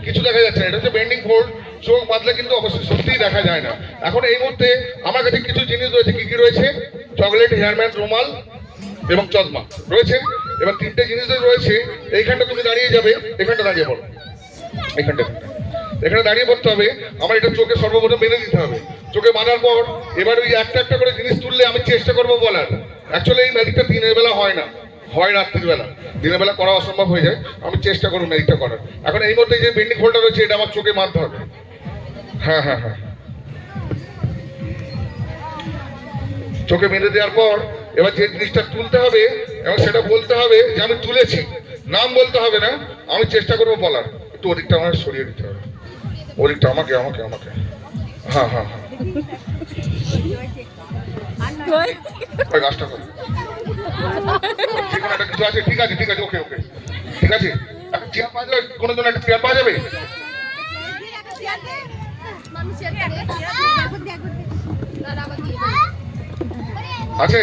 কিছু দেখা যাচ্ছে না, এটা হচ্ছে বেন্ডিং ফোল্ড। চোখ বাঁধলে কিন্তু অবশ্যই সত্যিই দেখা যায় না। এখন এই মুহূর্তে আমার কাছে কিছু জিনিস রয়েছে। কি কি রয়েছে? চকলেট, হেয়ারম্যান, রুমাল এবং চশমা রয়েছে। এবার তিনটে জিনিস রয়েছে। এইখানটা তুমি দাঁড়িয়ে যাবে, এখানটা দাঁড়িয়ে পড়ো, এখানটা এখানে দাঁড়িয়ে পড়তে হবে। আমার এটা চোখে সর্বপ্রথম বেঁধে দিতে হবে। চোখে বাঁধার পর এবার ওই একটা একটা করে জিনিস তুললে আমি চেষ্টা করবো বলার। অ্যাকচুয়ালি এই ম্যাজিকটা দিনের বেলা হয় না, হয় রাত্রির বেলা। দিনের বেলা করা অসম্ভব হয়ে যায়। আমি চেষ্টা করবো ম্যাজিকটা করার। এখন এই মধ্যে যে বেন্ডিং ফোল্ডটা রয়েছে এটা আমার চোখে মারতে হবে। হ্যাঁ হ্যাঁ হ্যাঁ, চোখে বেঁধে দেওয়ার পর এবার যে জিনিসটা তুলতে হবে এবং সেটা বলতে হবে যে আমি তুলেছি। নাম বলতে হবে না, আমি চেষ্টা করবো বলার। একটু ওদিকটা আমার সরিয়ে দিতে হবে, ওদিকটা আমাকে আমাকে আমাকে। হ্যাঁ হ্যাঁ হ্যাঁ, গাছটা করো, যে কোনো একটা কিছু আছে। ঠিক আছে ঠিক আছে, ওকে ওকে, ঠিক আছে। একটা চেয়ার পাওয়া যাবে? কোনো জন্য একটা চেয়ার পাওয়া যাবে? আছে?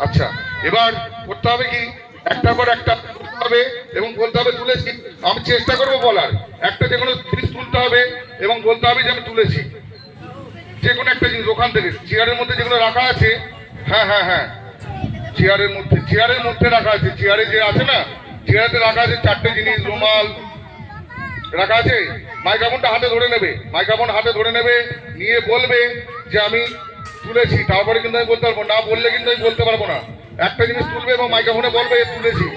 আচ্ছা, এবার করতে হবে কি, একটার পর একটা হবে এবং বলতে হবে তুলেছি। আমি চেষ্টা করবো বলার। একটা যে কোনো জিনিস তুলতে হবে এবং বলতে হবে যে আমি তুলেছি। যে কোনো একটা জিনিস ওখান থেকে চেয়ারের মধ্যে যেগুলো রাখা আছে। হ্যাঁ হ্যাঁ হ্যাঁ, চেয়ারের মধ্যে রাখা আছে। চেয়ারে যে আছে না, চেয়ারে রাখা আছে চারটে জিনিস। রুমাল রাখা আছে। মাইক্রোফোনটা হাতে ধরে নেবে, মাইক্রোফোন হাতে ধরে নেবে, নিয়ে বলবে যে আমি তুলেছি। তারপরে কিন্তু আমি বলতে পারবো না, বললে কিন্তু আমি বলতে পারবো না। একটা জিনিস তুলবে এবং মাইক্রোফোনে বলবে তুলেছি।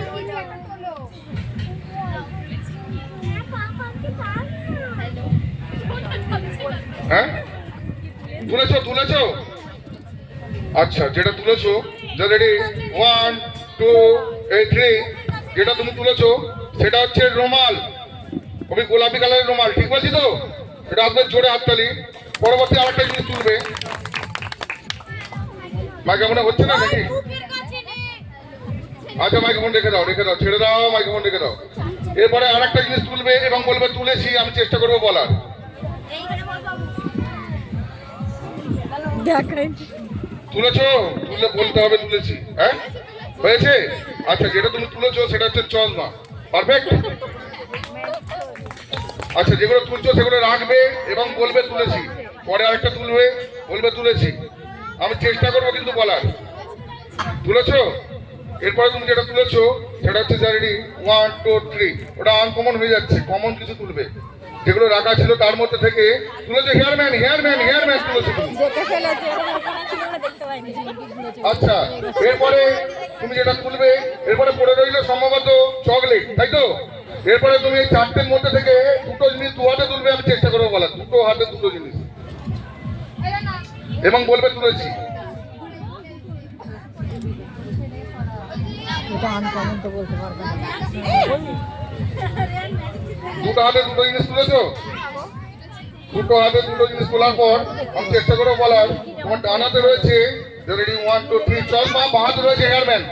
হ্যাঁ, তুলেছো তুলেছো? আচ্ছা, যেটা তুলেছো, রেডি, 1 2 3, যেটা তুমি তুলেছো সেটা হচ্ছে রুমাল। খুবই গোলাপি কালারের রুমাল, ঠিক বলছি তো? এটা আসবে জোরে হাততালি। পরবর্তী আরেকটা জিনিস তুলবে। মাইক্রোফোনে হচ্ছে না নাকি? আচ্ছা, মাইক্রোফোন রেখে দাও, রেখে দাও, ছেড়ে দাও, মাইক্রোফোন রেখে দাও। এরপরে আরেকটা জিনিস তুলবে এবং বলবে তুলেছি। আমি চেষ্টা করবো বলার। তুলেছো? তুললে বলতে হবে তুলেছি। হ্যাঁ, হয়েছে? আচ্ছা, যেটা তুমি তুলেছো সেটা হচ্ছে চশমা। পারফেক্ট। আচ্ছা, যেগুলো তুলছো সেগুলো রাখবে এবং বলবে তুলেছি। পরে আরেকটা তুলবে, বলবে তুলেছি। আমি চেষ্টা করবো কিন্তু বলার। তুলেছো? এরপরে তুমি যেটা তুলেছো সেটা হচ্ছে রেডি, 1 2 3। ওটা আনকমন হয়ে যাচ্ছে, কমন কিছু তুলবে। যেগুলো রাখা ছিল তার মধ্যে থেকে তুলেছো হেয়ারম্যান, হেয়ারম্যান, হেয়ারম্যান তুলেছো তুমি। আচ্ছা, এরপরে তুমি যেটা তুলবে, এরপরে পড়ে রইল সম্ভবত চকলেট, তাই তো? এরপরে তুমি এই চারটের মধ্যে থেকে দুটো জিনিস দু হাতে তুলবে। আমি চেষ্টা করবো বলার। দুটো হাতে দুটো জিনিস এবং বলবে তুলেছি। দুটো হাতে দুটো জিনিস তুলেছো? দুটো হাতে দুটো জিনিস তোলার পর আমি চেষ্টা করবো বলার। তোমার ডান হাতে রয়েছে রেডি, 1 2 3 চশমা, বাঁ হাতে রয়েছে হেয়ারম্যান।